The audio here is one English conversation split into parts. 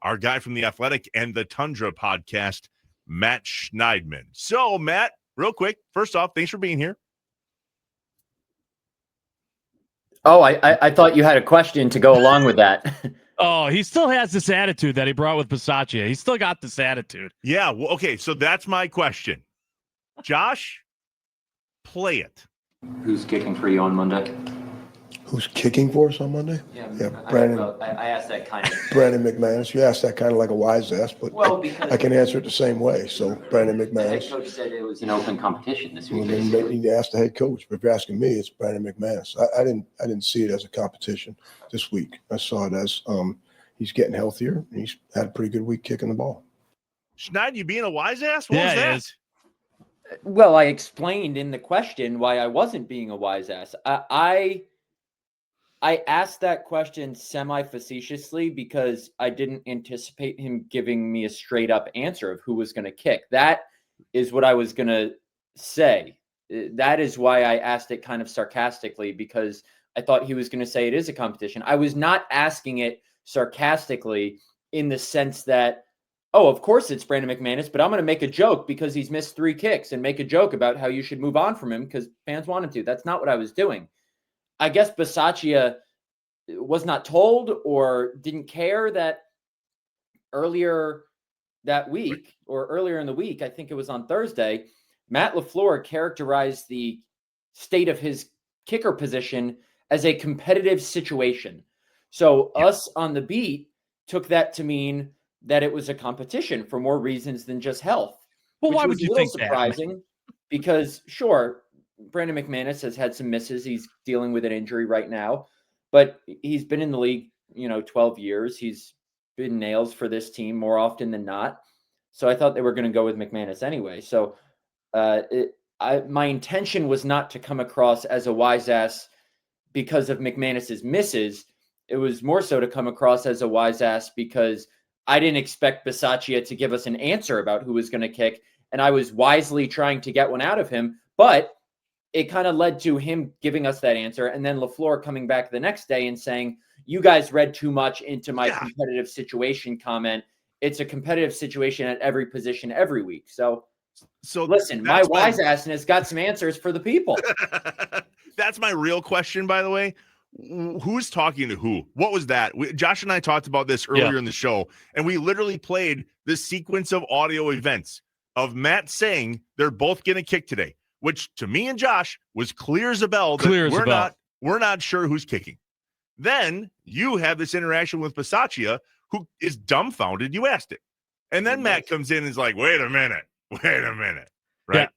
our guy from The Athletic and the Tundra podcast, Matt Schneidman. So, Matt, real quick, first off, thanks for being here. Oh, I thought you had a question to go along with that. Oh, he still has this attitude that he brought with Bisaccia. He's still got this attitude. Yeah, well, okay, so that's my question. Josh, play it. Who's kicking for you on Monday? Who's kicking for us on Monday? Yeah, Brandon. I asked that kind of. Brandon McManus. You asked that kind of like a wise ass, but I can answer it the same way. So Brandon The head McManus. coach said it was an open competition this Well, week. then you need to ask the head coach. But if you're asking me, it's Brandon McManus. I didn't see it as a competition this week. I saw it as he's getting healthier. And he's had a pretty good week kicking the ball. Schneid, you being a wise ass? What was he that? is. Well, I explained in the question why I wasn't being a wise ass. I asked that question semi-facetiously because I didn't anticipate him giving me a straight-up answer of who was going to kick. That is what I was going to say. That is why I asked it kind of sarcastically, because I thought he was going to say it is a competition. I was not asking it sarcastically in the sense that, oh, of course it's Brandon McManus, but I'm going to make a joke because he's missed 3 kicks and make a joke about how you should move on from him because fans want him to. That's not what I was doing. I guess Bisaccia was not told or didn't care that earlier that week or earlier in the week, I think it was on Thursday, Matt LaFleur characterized the state of his kicker position as a competitive situation. So us on the beat took that to mean that it was a competition for more reasons than just health. Well, why was would you a little think surprising because sure, Brandon McManus has had some misses. He's dealing with an injury right now, but he's been in the league, 12 years. He's been nails for this team more often than not. So I thought they were going to go with McManus anyway. So my intention was not to come across as a wise ass because of McManus's misses. It was more so to come across as a wise ass because I didn't expect Bisaccia to give us an answer about who was going to kick. And I was wisely trying to get one out of him, but it kind of led to him giving us that answer. And then LaFleur coming back the next day and saying, you guys read too much into my competitive situation comment. It's a competitive situation at every position every week. So listen, my wise assness got some answers for the people. That's my real question, by the way. Who's talking to who? What was that? Josh and I talked about this earlier in the show, and we literally played this sequence of audio events of Matt saying they're both going to kick today, which to me and Josh was clear as a bell. We're not sure who's kicking. Then you have this interaction with Bisaccia, who is dumbfounded. You asked it. And then Matt comes in and is like, wait a minute. Right? Yeah.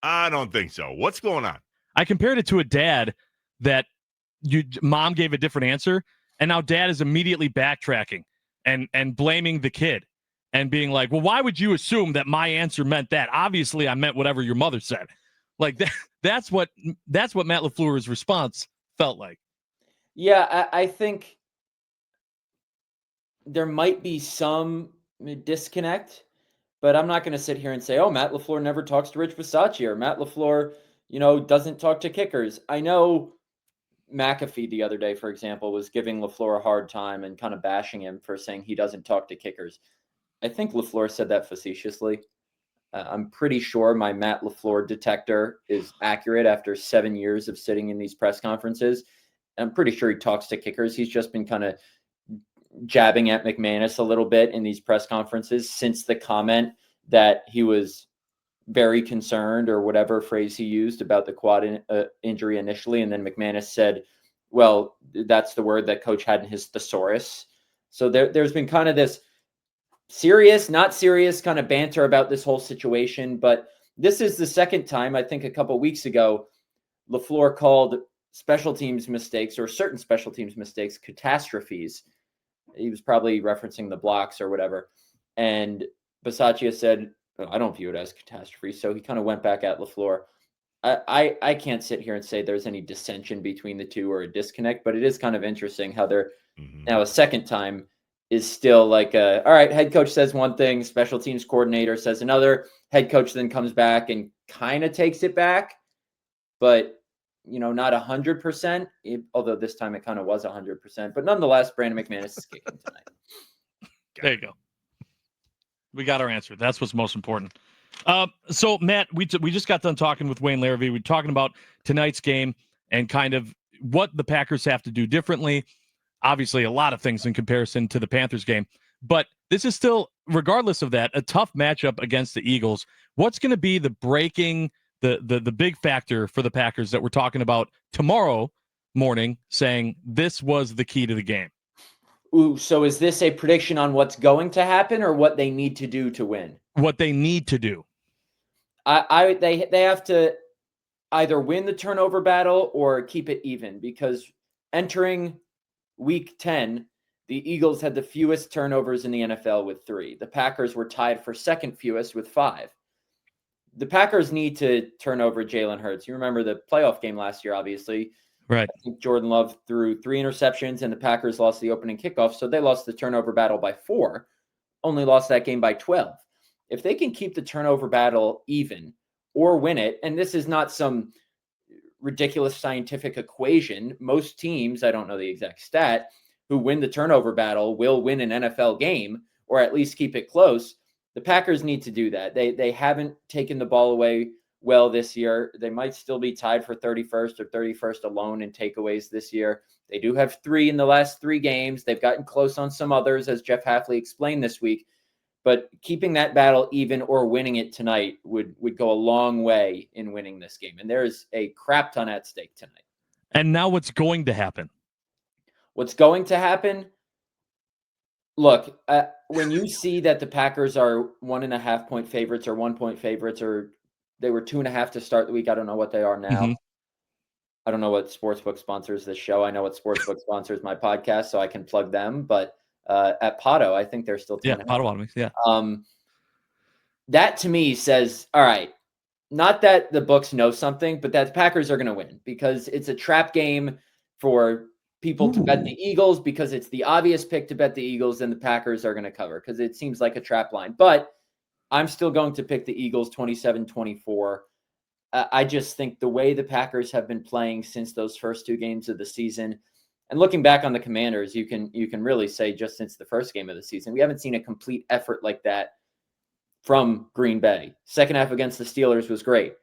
I don't think so. What's going on? I compared it to a dad that mom gave a different answer, and now dad is immediately backtracking and blaming the kid and being like, well, why would you assume that my answer meant that? Obviously, I meant whatever your mother said. Like that's what Matt LaFleur's response felt like. Yeah, I think there might be some disconnect, but I'm not going to sit here and say, oh, Matt LaFleur never talks to Rich Bisaccia or Matt LaFleur, doesn't talk to kickers. I know McAfee the other day, for example, was giving LaFleur a hard time and kind of bashing him for saying he doesn't talk to kickers. I think LaFleur said that facetiously. I'm pretty sure my Matt LaFleur detector is accurate after 7 years of sitting in these press conferences. I'm pretty sure he talks to kickers. He's just been kind of jabbing at McManus a little bit in these press conferences since the comment that he was very concerned, or whatever phrase he used, about the quad injury initially. And then McManus said, well, that's the word that coach had in his thesaurus. So there's been kind of this serious, not serious kind of banter about this whole situation. But this is the second time, I think a couple of weeks ago, LaFleur called special teams mistakes, or certain special teams mistakes, catastrophes. He was probably referencing the blocks or whatever. And Bisaccia said, I don't view it as catastrophe. So he kind of went back at LaFleur. I can't sit here and say there's any dissension between the two or a disconnect, but it is kind of interesting how they're now a second time is still like, all right, head coach says one thing, special teams coordinator says another, head coach then comes back and kind of takes it back, but not 100%, although this time it kind of was 100%, but nonetheless, Brandon McManus is kicking tonight. There you go. We got our answer. That's what's most important. So, Matt, we just got done talking with Wayne Larrivee. We're talking about tonight's game and kind of what the Packers have to do differently. Obviously, a lot of things in comparison to the Panthers game. But this is still, regardless of that, a tough matchup against the Eagles. What's going to be the big factor for the Packers that we're talking about tomorrow morning, saying this was the key to the game? Ooh, so is this a prediction on what's going to happen or what they need to do to win? What they need to do. They have to either win the turnover battle or keep it even, because entering week 10, the Eagles had the fewest turnovers in the NFL with 3. The Packers were tied for second fewest with 5. The Packers need to turn over Jalen Hurts. You remember the playoff game last year, obviously. Right. I think Jordan Love threw 3 interceptions and the Packers lost the opening kickoff. So they lost the turnover battle by 4, only lost that game by 12. If they can keep the turnover battle even or win it, and this is not some ridiculous scientific equation, most teams, I don't know the exact stat, who win the turnover battle will win an NFL game or at least keep it close. The Packers need to do that. They haven't taken the ball away well this year. They might still be tied for 31st or 31st alone in takeaways this year. They do have 3 in the last 3 games. They've gotten close on some others, as Jeff Hafley explained this week. But keeping that battle even or winning it tonight would go a long way in winning this game. And there's a crap ton at stake tonight. And now what's going to happen? What's going to happen? Look, when you see that the Packers are 1.5 point favorites or 1 point favorites, or they were 2.5 to start the week. I don't know what they are now. Mm-hmm. I don't know what sportsbook sponsors this show. I know what sportsbook sponsors my podcast, so I can plug them. But at Pato, I think they're still 2.5. Yeah, Potawatomi, yeah. That to me says, all right, not that the books know something, but that the Packers are going to win, because it's a trap game for people to bet the Eagles, because it's the obvious pick to bet the Eagles, and the Packers are going to cover because it seems like a trap line. But I'm still going to pick the Eagles 27-24. I just think the way the Packers have been playing since those first 2 games of the season, and looking back on the Commanders, you can really say just since the first game of the season, we haven't seen a complete effort like that from Green Bay. Second half against the Steelers was great,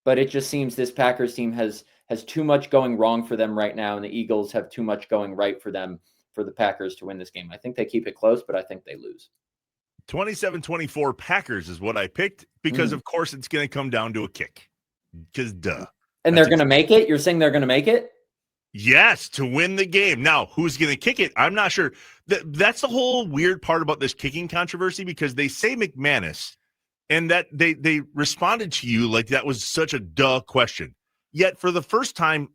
but it just seems this Packers team has too much going wrong for them right now, and the Eagles have too much going right for them, for the Packers to win this game. I think they keep it close, but I think they lose. 27-24 Packers is what I picked, because of course it's going to come down to a kick. Because duh. And they're going to make it? You're saying they're going to make it? Yes, to win the game. Now, who's going to kick it? I'm not sure. That's the whole weird part about this kicking controversy, because they say McManus, and that they responded to you like that was such a duh question. Yet for the first time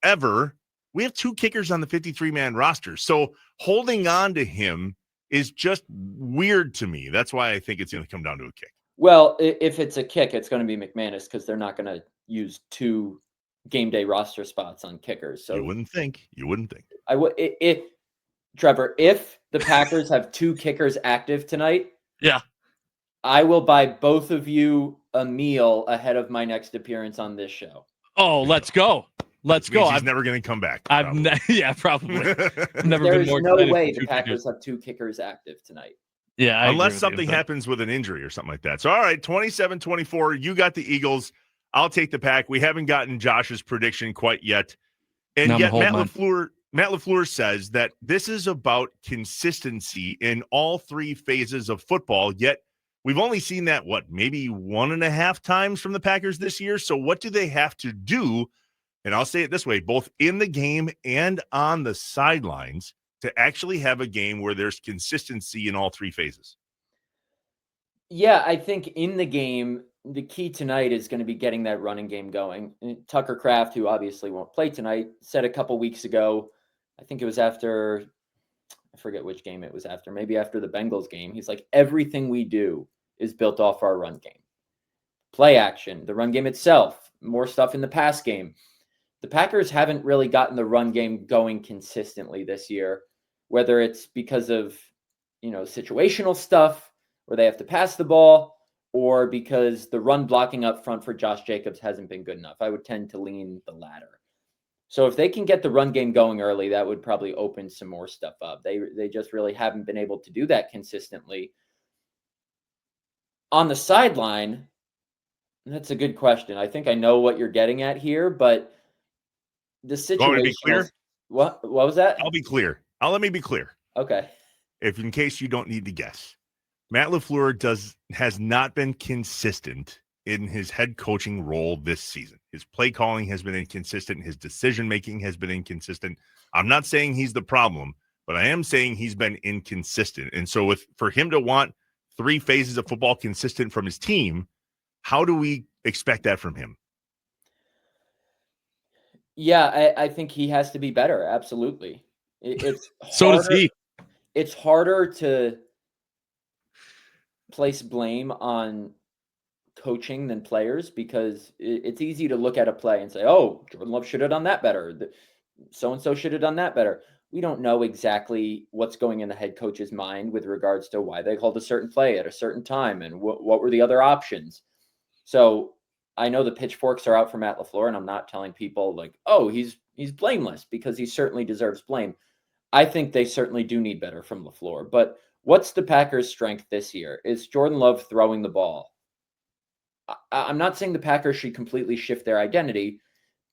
ever, we have 2 kickers on the 53-man roster. So holding on to him is just weird to me. That's why I think it's going to come down to a kick. Well, if it's a kick, it's going to be McManus, because they're not going to use 2 game day roster spots on kickers. So you wouldn't think. I would. Trevor, if the Packers have 2 kickers active tonight, yeah, I will buy both of you a meal ahead of my next appearance on this show. Oh, let's go. Let's go. He's never going to come back. Yeah, probably. I've never There's been more no excited way for the 2 Packers kickers. have 2 kickers active tonight. Yeah, unless something happens with an injury or something like that. So, all right, 27-24. You got the Eagles. I'll take the Pack. We haven't gotten Josh's prediction quite yet. And yet Matt LaFleur says that this is about consistency in all 3 phases of football, yet we've only seen that, maybe 1.5 times from the Packers this year. So what do they have to do? And I'll say it this way, both in the game and on the sidelines, to actually have a game where there's consistency in all 3 phases. Yeah, I think in the game, the key tonight is going to be getting that running game going. And Tucker Kraft, who obviously won't play tonight, said a couple weeks ago, I think it was after, I forget which game it was after, maybe after the Bengals game. He's like, everything we do is built off our run game. Play action, the run game itself, more stuff in the pass game. The Packers haven't really gotten the run game going consistently this year, whether it's because of, situational stuff where they have to pass the ball, or because the run blocking up front for Josh Jacobs hasn't been good enough. I would tend to lean the latter. So if they can get the run game going early, that would probably open some more stuff up. They just really haven't been able to do that consistently. On the sideline, that's a good question. I think I know what you're getting at here, but the Want me to be situation. clear? What was that? I'll be clear. Let me be clear. Okay. If in case you don't need to guess, Matt LaFleur has not been consistent in his head coaching role this season. His play calling has been inconsistent. His decision making has been inconsistent. I'm not saying he's the problem, but I am saying he's been inconsistent. And so for him to want 3 phases of football consistent from his team, how do we expect that from him? Yeah, I think he has to be better. Absolutely. It's So does he. It's harder to place blame on coaching than players because it's easy to look at a play and say, oh, Jordan Love should have done that better. So-and-so should have done that better. We don't know exactly what's going in the head coach's mind with regards to why they called a certain play at a certain time and what were the other options. So I know the pitchforks are out for Matt LaFleur, and I'm not telling people like, oh, he's blameless, because he certainly deserves blame. I think they certainly do need better from LaFleur. But what's the Packers' strength this year? Is Jordan Love throwing the ball. I'm not saying the Packers should completely shift their identity,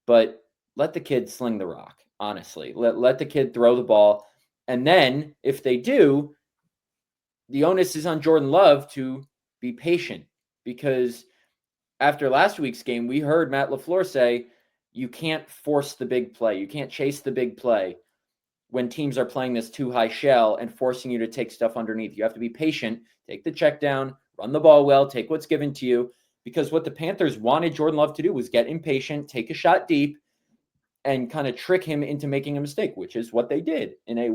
but let the kid sling the rock, honestly. Let the kid throw the ball. And then if they do, the onus is on Jordan Love to be patient, because after last week's game, we heard Matt LaFleur say, you can't force the big play. You can't chase the big play when teams are playing this too high shell and forcing you to take stuff underneath. You have to be patient, take the check down, run the ball well, take what's given to you. Because what the Panthers wanted Jordan Love to do was get impatient, take a shot deep, and kind of trick him into making a mistake, which is what they did in a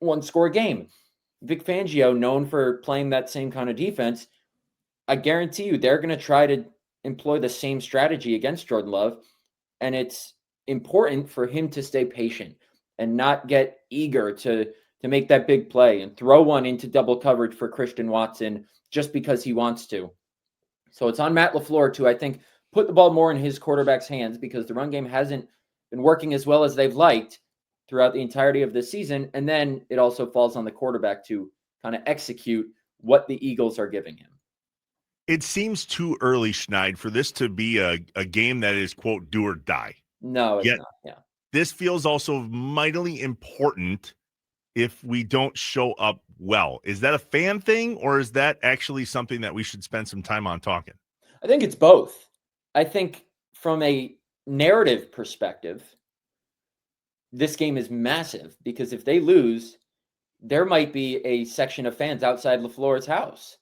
one-score game. Vic Fangio, known for playing that same kind of defense, I guarantee you they're going to try to employ the same strategy against Jordan Love, and it's important for him to stay patient and not get eager to make that big play and throw one into double coverage for Christian Watson just because he wants to. So it's on Matt LaFleur to, I think, put the ball more in his quarterback's hands, because the run game hasn't been working as well as they've liked throughout the entirety of the season. And then it also falls on the quarterback to kind of execute what the Eagles are giving him. It seems too early, Schneid, for this to be a game that is, quote, do or die. No, it's not. Yeah. This feels also mightily important if we don't show up well. Is that a fan thing, or is that actually something that we should spend some time on talking? I think it's both. I think from a narrative perspective, this game is massive, because if they lose, there might be a section of fans outside LaFleur's house.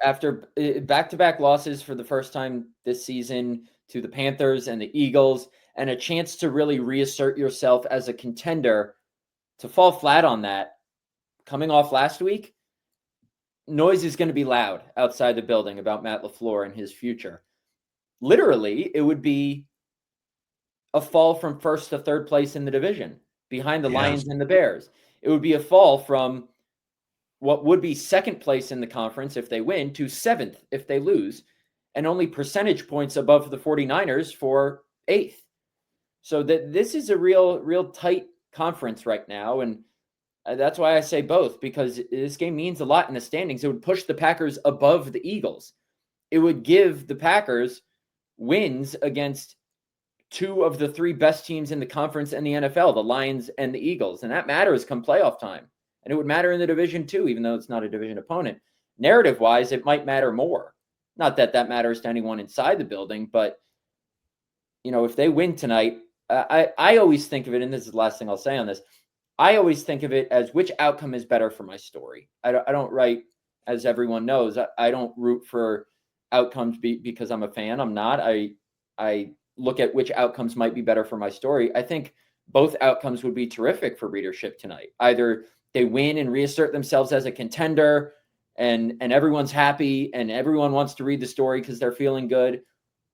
After back-to-back losses for the first time this season to the Panthers and the Eagles, and a chance to really reassert yourself as a contender, to fall flat on that, coming off last week, noise is going to be loud outside the building about Matt LaFleur and his future. Literally, it would be a fall from first to third place in the division, behind the Lions and the Bears. It would be a fall from what would be second place in the conference if they win to seventh if they lose, and only percentage points above the 49ers for eighth. So that this is a real tight conference right now, and that's why I say both, because this game means a lot in the standings. It would push the Packers above the Eagles. It would give the Packers wins against 2 of the 3 best teams in the conference and the NFL, the Lions and the Eagles, and that matters come playoff time. And it would matter in the division too, even though it's not a division opponent. Narrative-wise, it might matter more. Not that that matters to anyone inside the building, but if they win tonight, I always think of it, and this is the last thing I'll say on this, I always think of it as which outcome is better for my story. I don't write, as everyone knows, I don't root for outcomes because I'm a fan. I'm not. I look at which outcomes might be better for my story. I think both outcomes would be terrific for readership tonight. Either they win and reassert themselves as a contender, and everyone's happy and everyone wants to read the story because they're feeling good,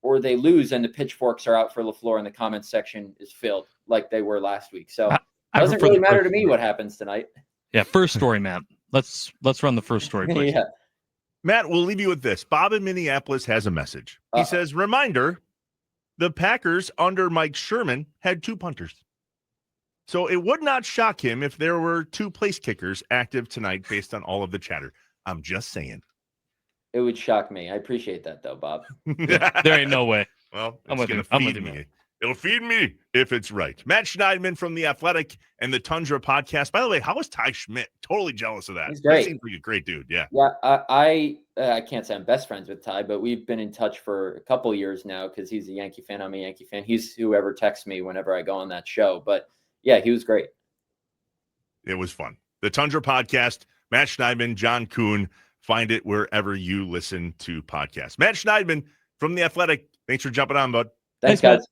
or they lose and the pitchforks are out for LaFleur and the comments section is filled like they were last week. So it doesn't really matter to me what happens tonight. Yeah, first story, Matt. Let's run the first story, please. Yeah. Matt, we'll leave you with this. Bob in Minneapolis has a message. He says, reminder, the Packers under Mike Sherman had 2 punters. So it would not shock him if there were 2 place kickers active tonight based on all of the chatter. I'm just saying. It would shock me. I appreciate that, though, Bob. There ain't no way. Well, I'm it's with going him. to I'm with feed you, me. man. It'll feed me if it's right. Matt Schneidman from The Athletic and the Tundra podcast. By the way, how is Ty Schmidt? Totally jealous of that. He's great. He seems like a great dude. Yeah. Yeah, I can't say I'm best friends with Ty, but we've been in touch for a couple years now because he's a Yankee fan. I'm a Yankee fan. He's whoever texts me whenever I go on that show. But yeah, he was great. It was fun. The Tundra podcast, Matt Schneidman, John Kuhn. Find it wherever you listen to podcasts. Matt Schneidman from The Athletic. Thanks for jumping on, bud. Thanks, Matt. guys.